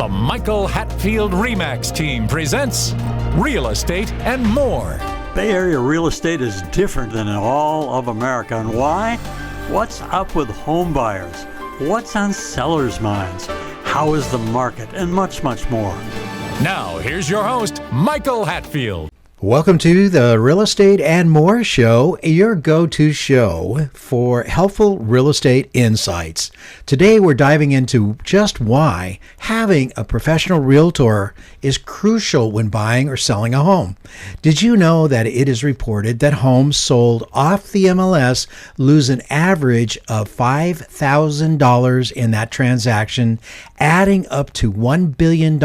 The Michael Hatfield RE team presents Real Estate and More. Bay Area real estate is different than in all of America. And why? What's up with home buyers? What's on sellers' minds? How is the market? And much, much more. Now, here's your host, Michael Hatfield. Welcome to the Real Estate and More Show, your go-to show for helpful real estate insights. Today, we're diving into just why having a professional realtor is crucial when buying or selling a home. Did you know that it is reported that homes sold off the MLS lose an average of $5,000 in that transaction, adding up to $1 billion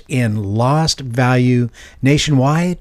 in lost value nationwide?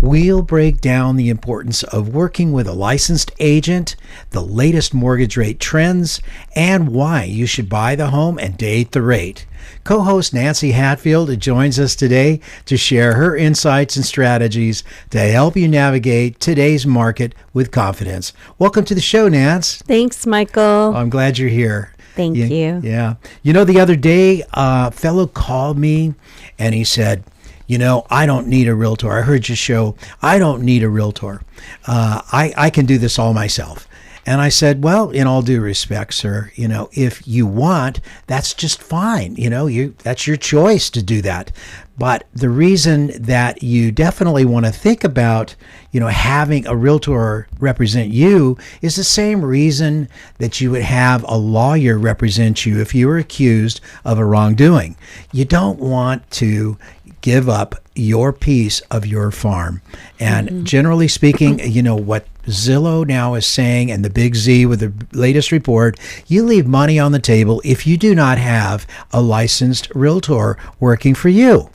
We'll break down the importance of working with a licensed agent, the latest mortgage rate trends, and why you should buy the home and date the rate. Co-host Nancy Hatfield joins us today to share her insights and strategies to help you navigate today's market with confidence. Welcome to the show, Nance. Thanks, Michael. I'm glad you're here. Thank you. Yeah. You know, the other day, a fellow called me and he said, you know, I don't need a realtor. I heard your show. I don't need a realtor. I can do this all myself. And I said, well, in all due respect, sir, you know, if you want, that's just fine. You know, that's your choice to do that. But the reason that you definitely want to think about, you know, having a realtor represent you is the same reason that you would have a lawyer represent you if you were accused of a wrongdoing. You don't want to give up your piece of your farm. And generally speaking, you know, what Zillow now is saying, and the Big Z with the latest report, you leave money on the table if you do not have a licensed realtor working for you.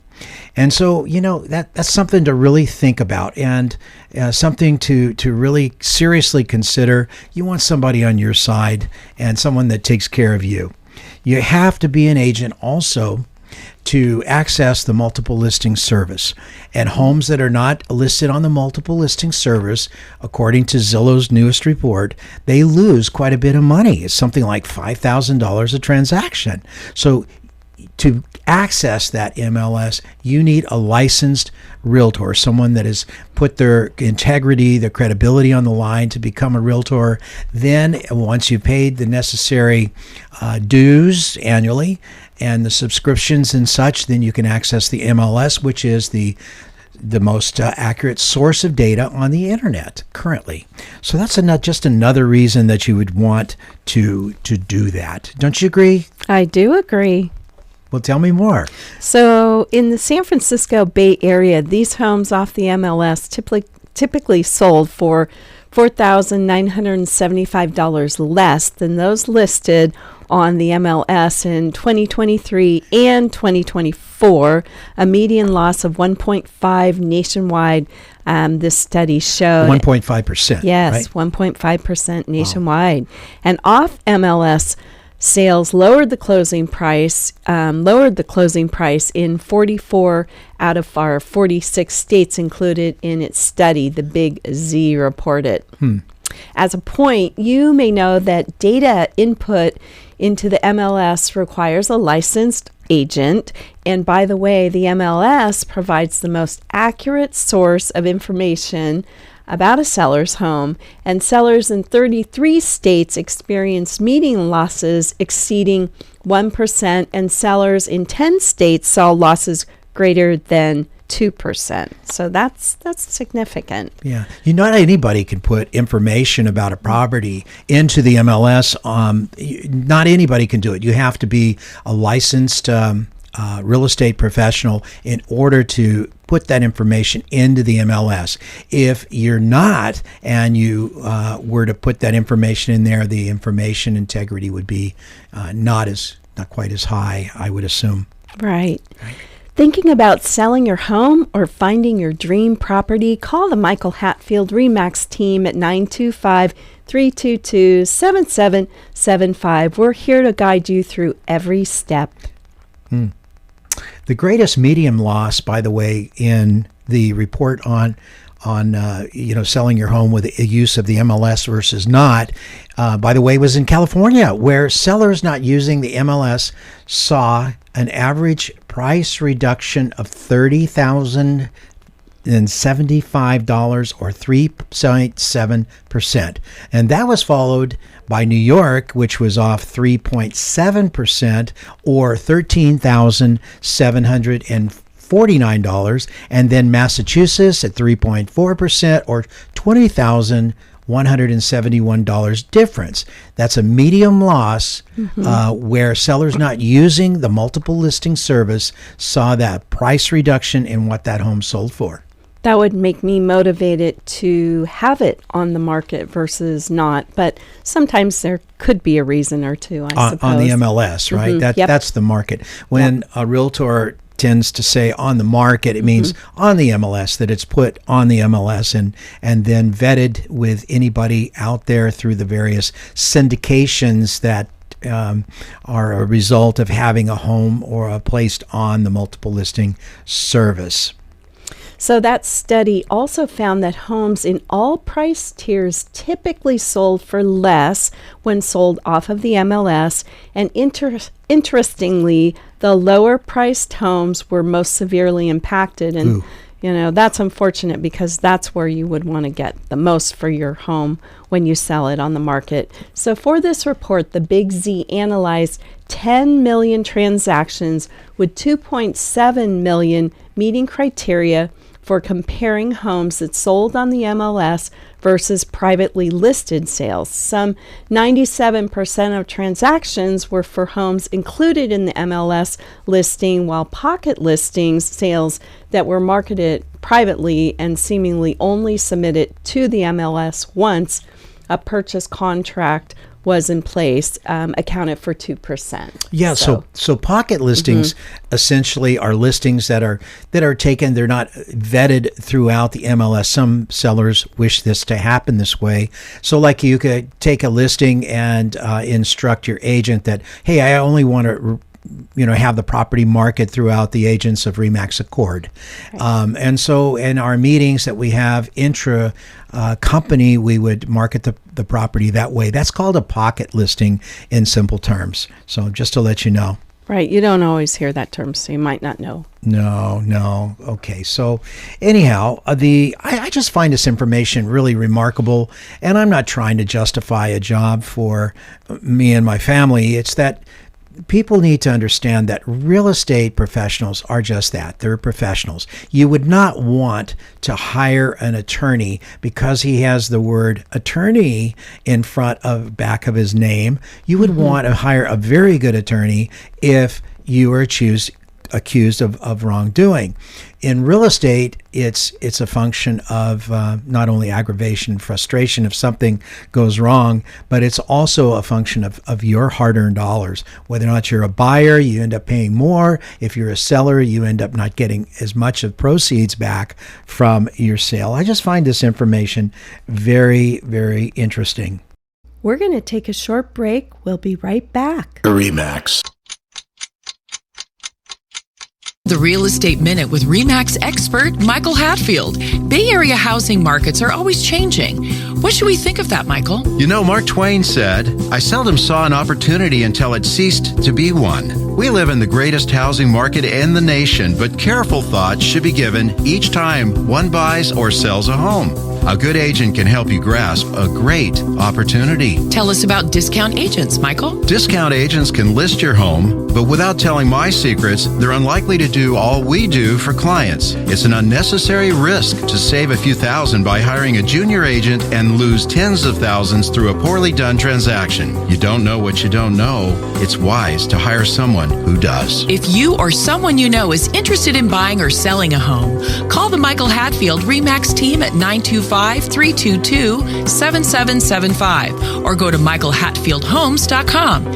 And so, you know, that's something to really think about and something to really seriously consider. You want somebody on your side and someone that takes care of you. You have to be an agent also to access the multiple listing service. And homes that are not listed on the multiple listing service, according to Zillow's newest report, they lose quite a bit of money. It's something like $5,000 a transaction. So to access that MLS, you need a licensed realtor, someone that has put their integrity, their credibility on the line to become a realtor. Then once you've paid the necessary dues annually and the subscriptions and such, then you can access the MLS, which is the most accurate source of data on the internet currently. So that's just another reason that you would want to do that. Don't you agree? I do agree. Well, tell me more. So in the San Francisco Bay Area, these homes off the MLS typically sold for $4,975 less than those listed on the MLS in 2023 and 2024, a median loss of 1.5 nationwide. This study showed 1.5%. Yes, right? 1.5% nationwide. Wow. And off MLS sales lowered the closing price in 44 out of our 46 states included in its study, the Big Z reported. As a point, you may know that data input into the MLS requires a licensed agent. And by the way, the MLS provides the most accurate source of information about a seller's home, and sellers in 33 states experienced median losses exceeding 1%, and sellers in 10 states saw losses greater than 2%. So that's significant. Yeah. Not anybody can put information about a property into the MLS. Not anybody can do it. You have to be a licensed real estate professional in order to put that information into the MLS. If you're not, and you were to put that information in there, the information integrity would be not quite as high, I would assume. Right. Thinking about selling your home or finding your dream property? Call the Michael Hatfield RE team at 925-322-7775. We're here to guide you through every step. The greatest median loss, by the way, in the report on selling your home with a use of the MLS versus not, by the way, was in California, where sellers not using the MLS saw an average price reduction of $30,075 or 3.7%. And that was followed by New York, which was off 3.7% or $13,749, and then Massachusetts at 3.4% or $20,171 difference. That's a medium loss where sellers not using the multiple listing service saw that price reduction in what that home sold for. That would make me motivated to have it on the market versus not. But sometimes there could be a reason or two, I suppose. On the MLS, right? That's the market. When a realtor tends to say on the market, it means on the MLS, that it's put on the MLS and then vetted with anybody out there through the various syndications that are a result of having a home or placed on the multiple listing service. So that study also found that homes in all price tiers typically sold for less when sold off of the MLS, and interestingly, the lower priced homes were most severely impacted. And that's unfortunate, because that's where you would want to get the most for your home when you sell it on the market. So for this report, the Big Z analyzed 10 million transactions with 2.7 million meeting criteria for comparing homes that sold on the MLS versus privately listed sales. Some 97% of transactions were for homes included in the MLS listing, while pocket listings sales that were marketed privately and seemingly only submitted to the MLS once a purchase contract was in place, accounted for 2%. Yeah, so pocket listings essentially are listings that are taken. They're not vetted throughout the MLS. Some sellers wish this to happen this way. So like you could take a listing and instruct your agent that, hey, I only want to have the property market throughout the agents of RE/MAX Accord. Right. And so in our meetings that we have intra company, we would market the property that way. That's called a pocket listing in simple terms. So just to let you know. Right. You don't always hear that term, so you might not know. No. Okay. So anyhow, I just find this information really remarkable, and I'm not trying to justify a job for me and my family. It's that people need to understand that real estate professionals are just that. They're professionals. You would not want to hire an attorney because he has the word attorney in back of his name. You would want to hire a very good attorney if you are accused of wrongdoing. In real estate, it's a function of not only aggravation and frustration if something goes wrong, but it's also a function of your hard-earned dollars. Whether or not you're a buyer, you end up paying more. If you're a seller, you end up not getting as much of proceeds back from your sale. I just find this information very, very interesting. We're going to take a short break. We'll be right back. RE/MAX. The Real Estate Minute with RE/MAX expert Michael Hatfield. Bay Area housing markets are always changing. What should we think of that, Michael? Mark Twain said, "I seldom saw an opportunity until it ceased to be one." We live in the greatest housing market in the nation, but careful thought should be given each time one buys or sells a home. A good agent can help you grasp a great opportunity. Tell us about discount agents, Michael. Discount agents can list your home, but without telling my secrets, they're unlikely to do all we do for clients. It's an unnecessary risk to save a few thousand by hiring a junior agent and lose tens of thousands through a poorly done transaction. You don't know what you don't know. It's wise to hire someone who does. If you or someone you know is interested in buying or selling a home, call the Michael Hatfield RE/MAX team at 925-322-7775 or go to michaelhatfieldhomes.com.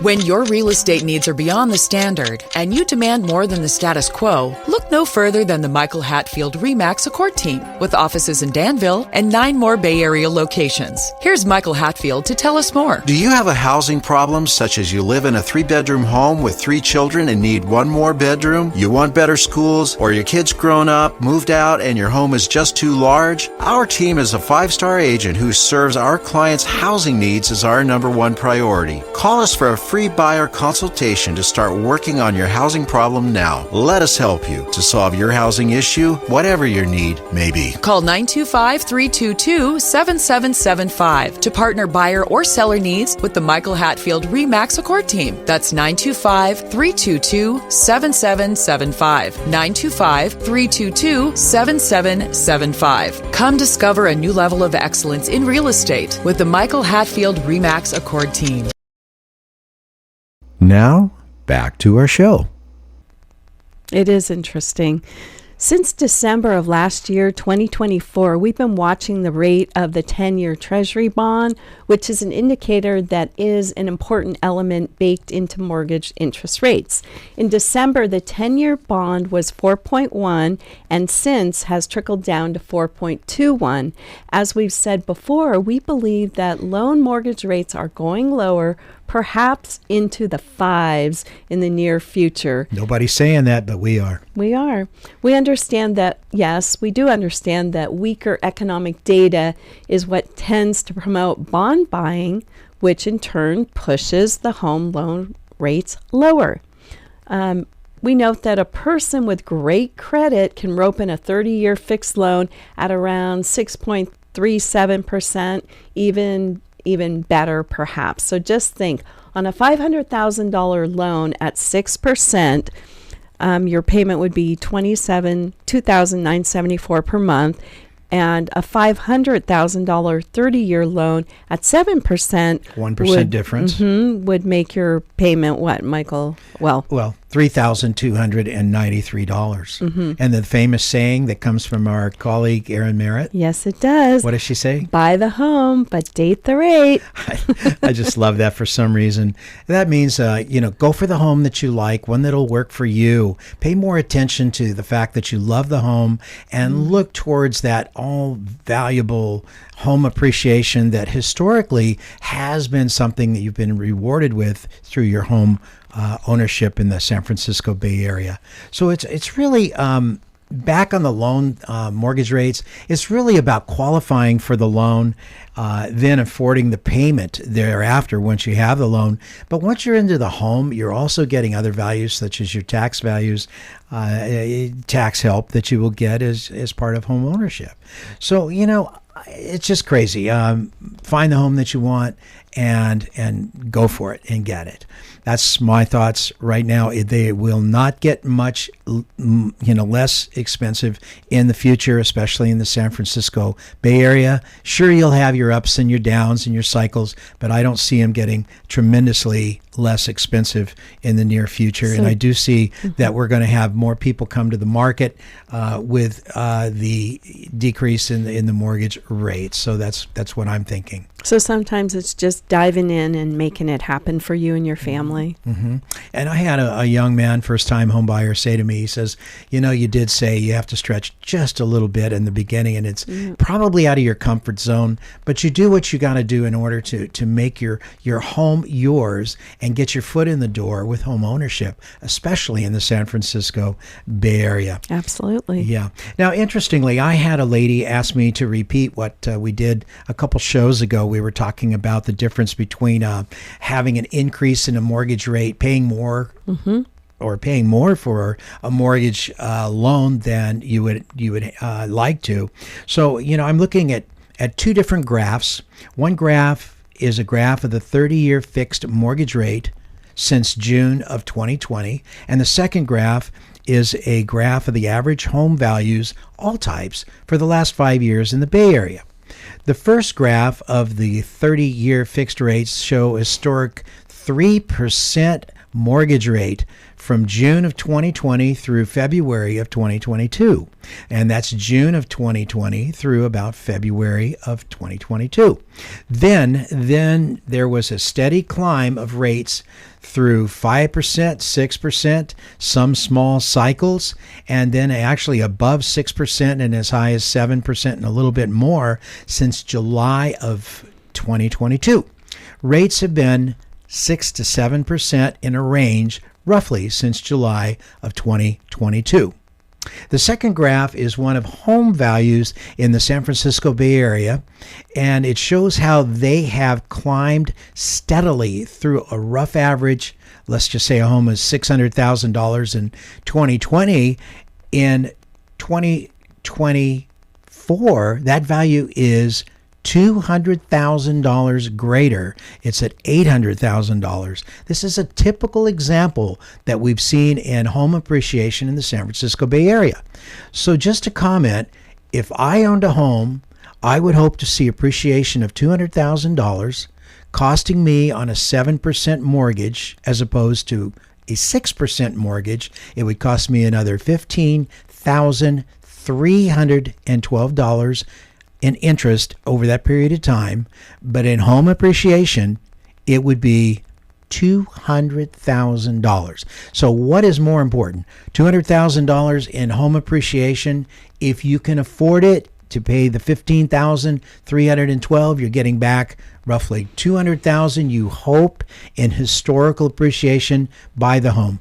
When your real estate needs are beyond the standard and you demand more than the status quo, look no further than the Michael Hatfield RE/MAX Accord team, with offices in Danville and 9 more Bay Area locations. Here's Michael Hatfield to tell us more. Do you have a housing problem, such as you live in a 3-bedroom home with 3 children and need 1 more bedroom? You want better schools, or your kids grown up, moved out, and your home is just too large? Our team is a 5-star agent who serves our clients' housing needs as our #1 priority. Call us for a free buyer consultation to start working on your housing problem now. Let us help you to solve your housing issue, whatever your need may be. Call 925-322-7775 to partner buyer or seller needs with the Michael Hatfield RE/MAX Accord team. That's 925-322-7775. 925-322-7775. Come discover a new level of excellence in real estate with the Michael Hatfield RE/MAX Accord team. Now, back to our show. It is interesting. Since December of last year, 2024, we've been watching the rate of the 10-year Treasury bond, which is an indicator that is an important element baked into mortgage interest rates. In December, the 10-year bond was 4.1 and since has trickled down to 4.21. As we've said before, we believe that loan mortgage rates are going lower, perhaps into the 5s in the near future. Nobody's saying that, but we are. We are. We understand that, yes, we do understand that weaker economic data is what tends to promote bond buying, which in turn pushes the home loan rates lower. We note that a person with great credit can rope in a 30-year fixed loan at around 6.37%, even better perhaps. So just think, on a $500,000 loan at 6%, your payment would be $2,974 per month, and a $500,000 30-year loan at 7%, 1% difference, would make your payment what, Michael? Well, $3,293. And the famous saying that comes from our colleague Erin Merritt. Yes, it does. What does she say? Buy the home, but date the rate. I just love that for some reason. That means, go for the home that you like, one that'll work for you. Pay more attention to the fact that you love the home and look towards that all valuable home appreciation that historically has been something that you've been rewarded with through your home ownership in the San Francisco Bay Area. So it's really back on the loan mortgage rates. It's really about qualifying for the loan, then affording the payment thereafter once you have the loan. But once you're into the home, you're also getting other values such as your tax values, tax help that you will get as part of home ownership. So, it's just crazy. Find the home that you want and go for it and get it. That's my thoughts right now. They will not get much, less expensive in the future, especially in the San Francisco Bay Area. Sure, you'll have your ups and your downs and your cycles, but I don't see them getting tremendously less expensive in the near future. And I do see that we're going to have more people come to the market with the decrease in the mortgage rates. So that's what I'm thinking. So sometimes it's just diving in and making it happen for you and your family. Mm-hmm. And I had a young man, first-time home buyer, say to me, he says, you did say you have to stretch just a little bit in the beginning, and it's probably out of your comfort zone, but you do what you got to do in order to make your home yours and get your foot in the door with home ownership, especially in the San Francisco Bay Area. Absolutely. Yeah. Now, interestingly, I had a lady ask me to repeat what we did a couple shows ago. We were talking about the difference between having an increase in a mortgage rate, paying more or paying more for a mortgage loan than you would like to. So, I'm looking at two different graphs. One graph is a graph of the 30-year fixed mortgage rate since June of 2020, and the second graph is a graph of the average home values, all types, for the last 5 years in the Bay Area. The first graph of the 30-year fixed rates show historic 3% mortgage rate from June of 2020 through February of 2022. And that's June of 2020 through about February of 2022. Then there was a steady climb of rates through 5%, 6%, some small cycles, and then actually above 6% and as high as 7% and a little bit more since July of 2022. Rates have been 6 to 7% in a range roughly since July of 2022. The second graph is one of home values in the San Francisco Bay Area, and it shows how they have climbed steadily through a rough average. Let's just say a home is $600,000 in 2020. In 2024, that value is $200,000 greater. It's at $800,000. This is a typical example that we've seen in home appreciation in the San Francisco Bay Area. So just to comment, if I owned a home, I would hope to see appreciation of $200,000 costing me on a 7% mortgage as opposed to a 6% mortgage. It would cost me another $15,312 in interest over that period of time, but in home appreciation, it would be $200,000. So what is more important? $200,000 in home appreciation. If you can afford it to pay the $15,312, you're getting back roughly $200,000 you hope in historical appreciation by the home.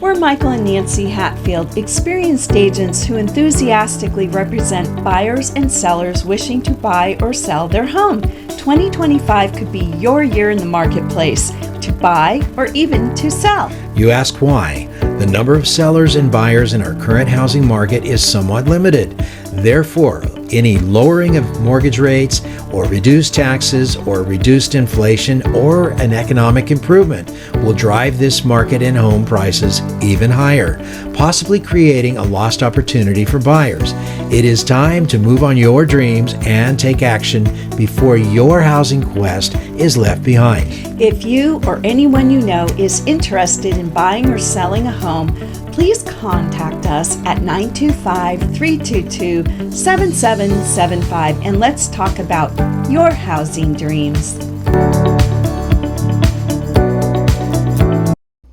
We're Michael and Nancy Hatfield, experienced agents who enthusiastically represent buyers and sellers wishing to buy or sell their home. 2025 could be your year in the marketplace to buy or even to sell. You ask why? The number of sellers and buyers in our current housing market is somewhat limited. Therefore, any lowering of mortgage rates or reduced taxes or reduced inflation or an economic improvement will drive this market and home prices even higher, possibly creating a lost opportunity for buyers. It is time to move on your dreams and take action before your housing quest is left behind. If you or anyone you know is interested in buying or selling a home, please contact us at 925-322-7775 and let's talk about your housing dreams.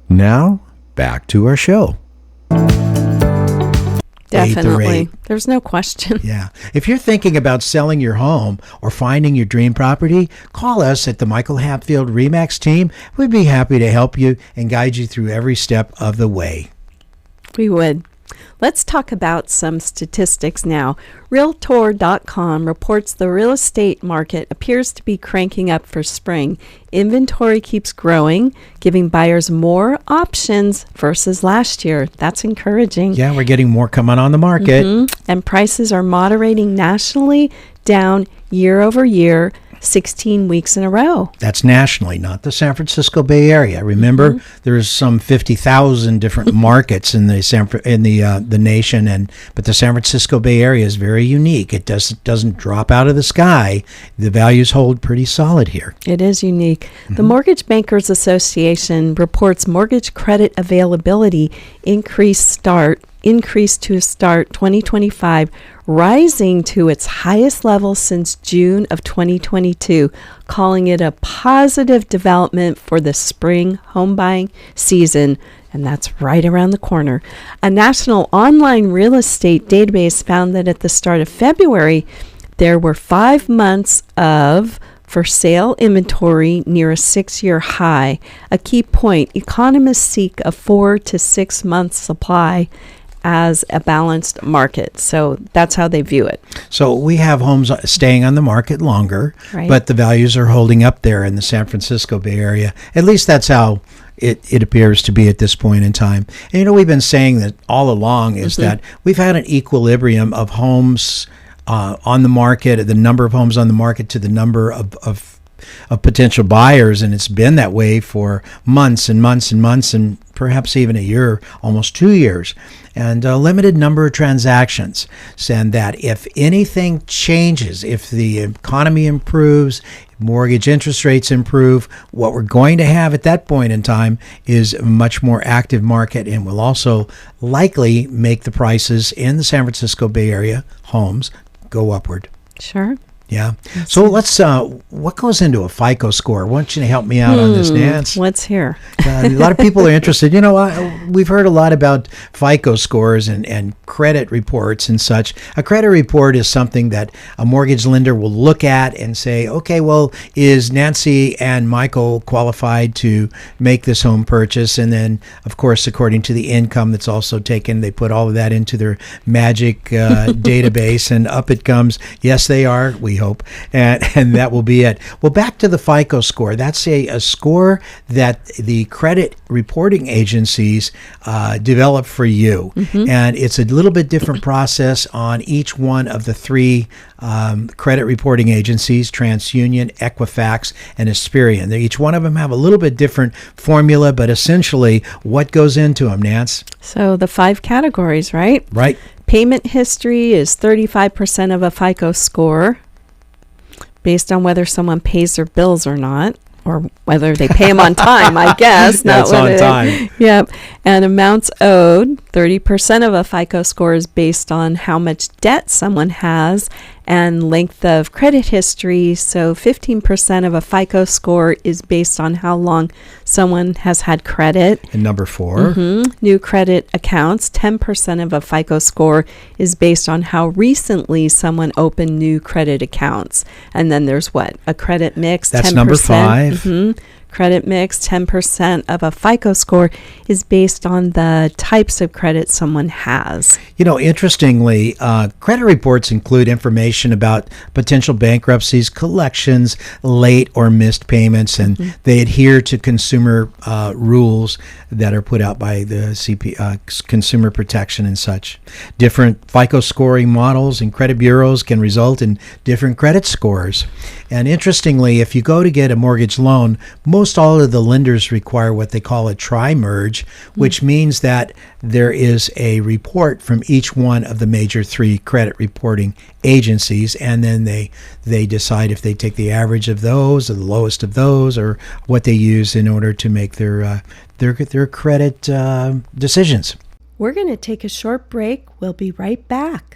Now, back to our show. Definitely. There's no question. Yeah. If you're thinking about selling your home or finding your dream property, call us at the Michael Hatfield RE/MAX team. We'd be happy to help you and guide you through every step of the way. We would. Let's talk about some statistics now. Realtor.com reports the real estate market appears to be cranking up for spring. Inventory keeps growing, giving buyers more options versus last year. That's encouraging. Yeah, we're getting more coming on the market. And prices are moderating nationally, down year over year, 16 weeks in a row. That's nationally, not the San Francisco Bay Area. Remember, there's some 50,000 different markets in the nation, but the San Francisco Bay Area is very unique. It doesn't drop out of the sky. The values hold pretty solid here. It is unique. The Mortgage Bankers Association reports mortgage credit availability increased to start 2025, rising to its highest level since June of 2022, calling it a positive development for the spring home buying season, and that's right around the corner. A national online real estate database found that at the start of February, there were 5 months of for sale inventory near a 6-year high. A key point, economists seek a 4 to 6 month supply as a balanced market. So that's how they view it. So we have homes staying on the market longer, Right. but the values are holding up there in the San Francisco Bay Area. At least that's how it appears to be at this point in time. And we've been saying that all along is that we've had an equilibrium of homes on the market, the number of homes on the market to the number of of potential buyers, and it's been that way for months and months and months, and perhaps even a year, almost 2 years, and a limited number of transactions. And that if anything changes, if the economy improves, mortgage interest rates improve, what we're going to have at that point in time is a much more active market, and will also likely make the prices in the San Francisco Bay Area homes go upward. Sure. Yeah. So let's, what goes into a FICO score? I want you to help me out on this, Nance. Let's hear. A lot of people are interested. You know, we've heard a lot about FICO scores and credit reports and such. A credit report is something that a mortgage lender will look at and say, okay, well, is Nancy and Michael qualified to make this home purchase? And then, of course, according to the income that's also taken, they put all of that into their magic database, and up it comes. Yes, they are. We hope, and that will be it. Well, back to the FICO score. That's a score that the credit reporting agencies develop for you, and it's a little bit different process on each one of the three credit reporting agencies: TransUnion, Equifax, and Experian. Each one of them have a little bit different formula, but essentially, what goes into them, Nance? So the 5 categories, right? Right. Payment history is 35% of a FICO score, based on whether someone pays their bills or not, or whether they pay them on time, I guess. That's on time. Yep. And amounts owed, 30% of a FICO score is based on how much debt someone has, and length of credit history. So 15% of a FICO score is based on how long someone has had credit. And number 4. New credit accounts, 10% of a FICO score is based on how recently someone opened new credit accounts. And then there's what? A credit mix, That's 10%. number 5. Credit mix, 10% of a FICO score is based on the types of credit someone has. You know, interestingly, credit reports include information about potential bankruptcies, collections, late or missed payments, and they adhere to consumer rules that are put out by the Consumer Protection and such. Different FICO scoring models and credit bureaus can result in different credit scores. And interestingly, if you go to get a mortgage loan, most all of the lenders require what they call a tri-merge, which means that there is a report from each one of the major 3 credit reporting agencies, and then they decide if they take the average of those or the lowest of those, or what they use in order to make their credit decisions. We're going to take a short break. We'll be right back.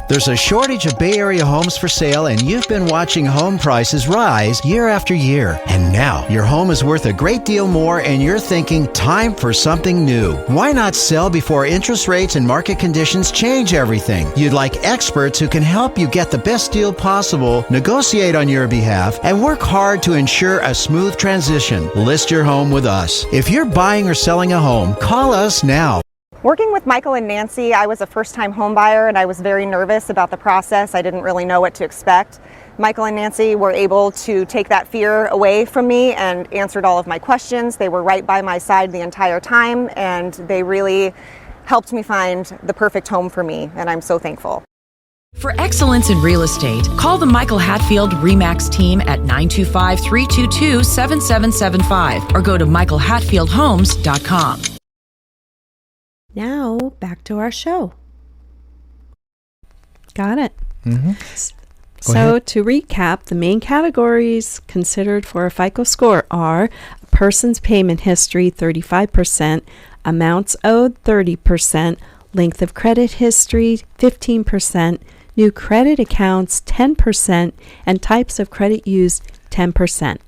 There's a shortage of Bay Area homes for sale, and you've been watching home prices rise year after year. And now your home is worth a great deal more, and you're thinking, time for something new. Why not sell before interest rates and market conditions change everything? You'd like experts who can help you get the best deal possible, negotiate on your behalf, and work hard to ensure a smooth transition. List your home with us. If you're buying or selling a home, call us now. Working with Michael and Nancy, I was a first-time home buyer, and I was very nervous about the process. I didn't really know what to expect. Michael and Nancy were able to take that fear away from me and answered all of my questions. They were right by my side the entire time, and they really helped me find the perfect home for me, and I'm so thankful. For excellence in real estate, call the Michael Hatfield RE/MAX team at 925-322-7775 or go to michaelhatfieldhomes.com. Now, back to our show. Got it. So, to recap, the main categories considered for a FICO score are a person's payment history, 35%, amounts owed, 30%, length of credit history, 15%, new credit accounts, 10%, and types of credit used, 10%.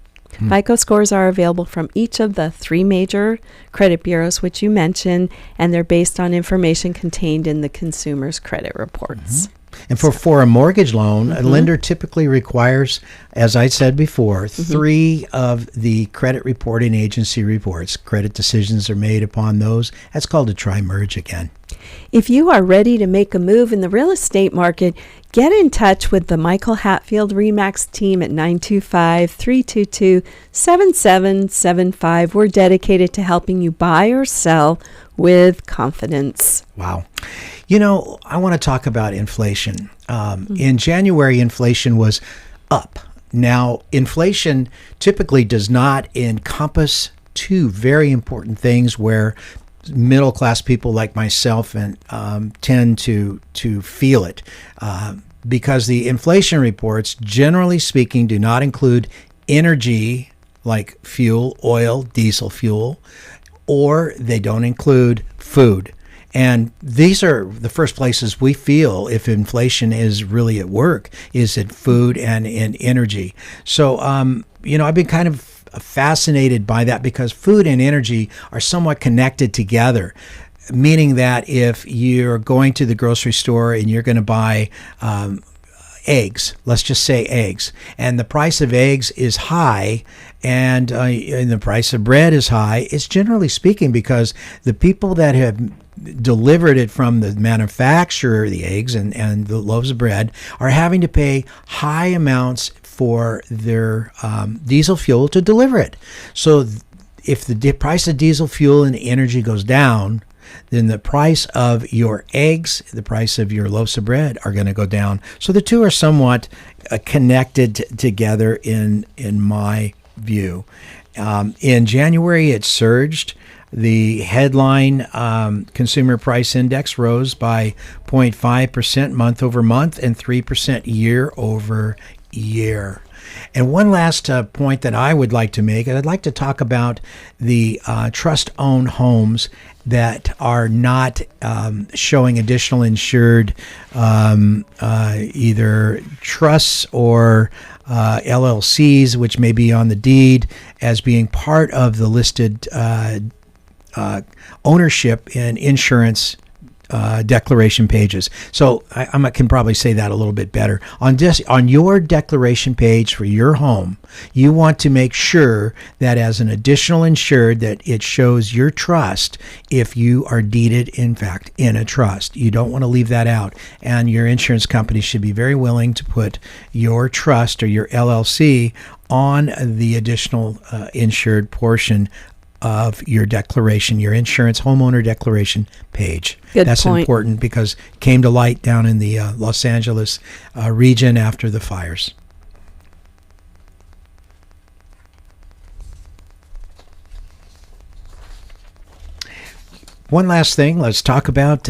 FICO scores are available from each of the 3 major credit bureaus, which you mentioned, and they're based on information contained in the consumer's credit reports. And for a mortgage loan, a lender typically requires, as I said before, 3 of the credit reporting agency reports. Credit decisions are made upon those. That's called a tri-merge again. If you are ready to make a move in the real estate market, get in touch with the Michael Hatfield RE/MAX team at 925-322-7775. We're dedicated to helping you buy or sell with confidence. Wow. You know, I want to talk about inflation. In January, inflation was up. Now, inflation typically does not encompass two very important things where middle class people like myself and tend to feel it, because the inflation reports, generally speaking, do not include energy like fuel, oil, diesel fuel, or they don't include food. And these are the first places we feel if inflation is really at work, is in food and in energy. So, I've been kind of fascinated by that because food and energy are somewhat connected together, meaning that if you're going to the grocery store and you're going to buy eggs, let's just say eggs, and the price of eggs is high and the price of bread is high, it's generally speaking because the people that have delivered it from the manufacturer, the eggs and the loaves of bread, are having to pay high amounts for their diesel fuel to deliver it. So if the price of diesel fuel and energy goes down, then the price of your eggs, the price of your loaves of bread are going to go down. So the two are somewhat connected together in my view. In January, it surged. The headline consumer price index rose by 0.5% month over month and 3% year over year. And one last point that I would like to make, and I'd like to talk about the trust-owned homes that are not showing additional insured either trusts or LLCs, which may be on the deed, as being part of the listed ownership in insurance declaration pages. So I can probably say that a little bit better. On your declaration page for your home, you want to make sure that as an additional insured that it shows your trust if you are deeded, in fact, in a trust. You don't want to leave that out. And your insurance company should be very willing to put your trust or your LLC on the additional insured portion of your declaration, your insurance homeowner declaration page. That's point. Important because it came to light down in the Los Angeles region after the fires. One last thing let's talk about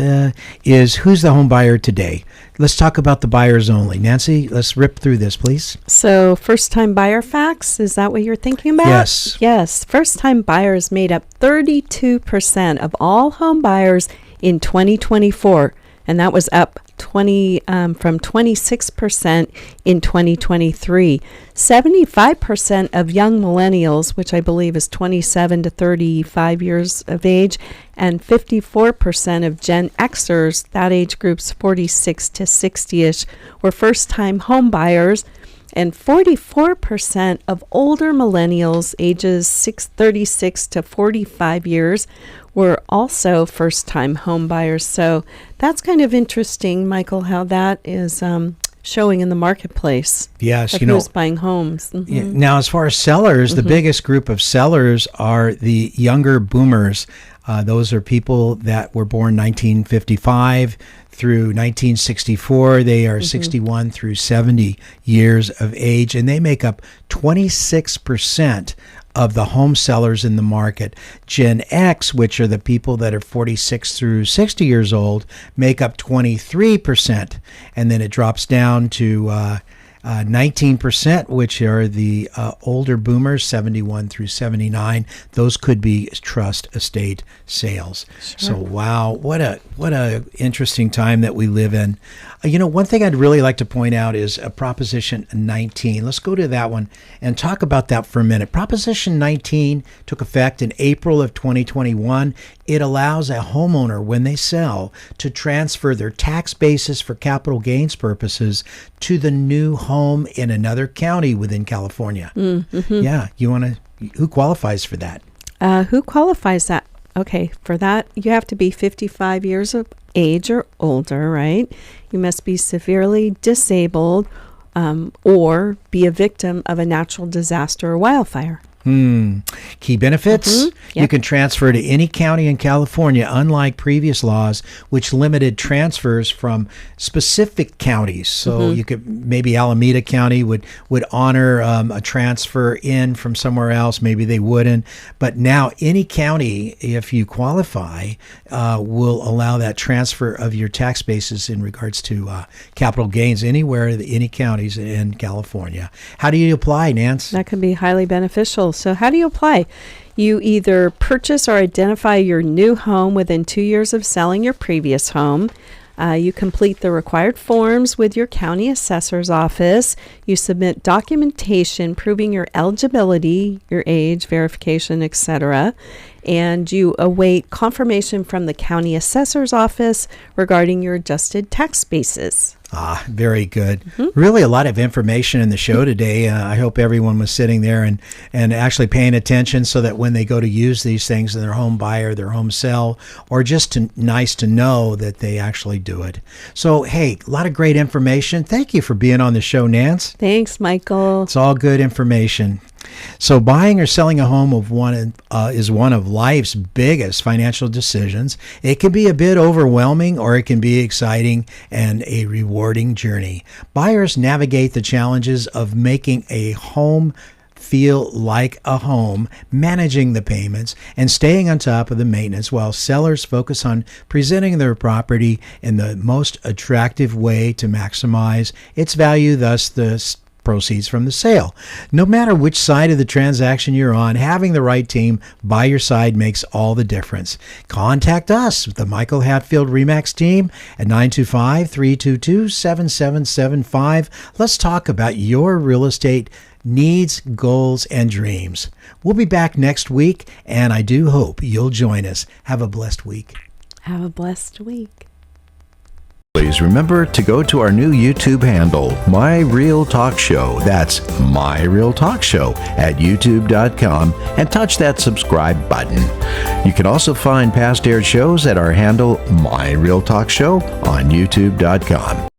is who's the home buyer today. Let's talk about the buyers only. Nancy, let's rip through this, please. So first-time buyer facts, is that what you're thinking about? Yes. Yes. First-time buyers made up 32% of all home buyers in 2024, and that was up from 26% in 2023. 75% of young millennials, which I believe is 27 to 35 years of age, and 54% of Gen Xers, that age group's 46 to 60-ish, were first-time home buyers, and 44% of older millennials, ages 36 to 45 years, were also first-time home buyers. So that's kind of interesting, Michael, how that is showing in the marketplace. Yes, who's buying homes. Mm-hmm. Yeah, now, as far as sellers, the biggest group of sellers are the younger boomers. Those are people that were born 1955 through 1964. They are 61 through 70 years of age, and they make up 26% of the home sellers in the market. Gen X, which are the people that are 46 through 60 years old, make up 23%, and then it drops down to 19%, which are the older boomers, 71 through 79. Those could be trust estate sales. Sure. So, wow, what a interesting time that we live in. One thing I'd really like to point out is Proposition 19. Let's go to that one and talk about that for a minute. Proposition 19 took effect in April of 2021. It allows a homeowner, when they sell, to transfer their tax basis for capital gains purposes to the new home in another county within California. Yeah, who qualifies for that? Who qualifies that? Okay, for that, you have to be 55 years of age or older, right? You must be severely disabled or be a victim of a natural disaster or wildfire. Key benefits, Yep. you can transfer to any county in California, unlike previous laws, which limited transfers from specific counties. So you could, maybe Alameda County would honor a transfer in from somewhere else. Maybe they wouldn't. But now any county, if you qualify, will allow that transfer of your tax basis in regards to capital gains anywhere, any counties in California. How do you apply, Nance? That can be highly beneficial. So how do you apply? You either purchase or identify your new home within 2 years of selling your previous home. You complete the required forms with your county assessor's office. You submit documentation proving your eligibility, your age, verification, etc. And you await confirmation from the county assessor's office regarding your adjusted tax basis. Very good. Really a lot of information in the show today. I hope everyone was sitting there and actually paying attention so that when they go to use these things in their home buy or their home sell, or just nice to know that they actually do it. So, hey, a lot of great information. Thank you for being on the show, Nance. Thanks, Michael. It's all good information. So buying or selling a home is one of life's biggest financial decisions. It can be a bit overwhelming, or it can be exciting and a rewarding journey. Buyers navigate the challenges of making a home feel like a home, managing the payments, and staying on top of the maintenance, while sellers focus on presenting their property in the most attractive way to maximize its value, thus the proceeds from the sale. No matter which side of the transaction you're on, having the right team by your side makes all the difference. Contact us, the Michael Hatfield RE/MAX team, at 925-322-7775. Let's talk about your real estate needs, goals, and dreams. We'll be back next week, and I do hope you'll join us. Have a blessed week. Have a blessed week. Please remember to go to our new YouTube handle, My Real Talk Show. That's My Real Talk Show at youtube.com, and touch that subscribe button. You can also find past aired shows at our handle, My Real Talk Show, on youtube.com.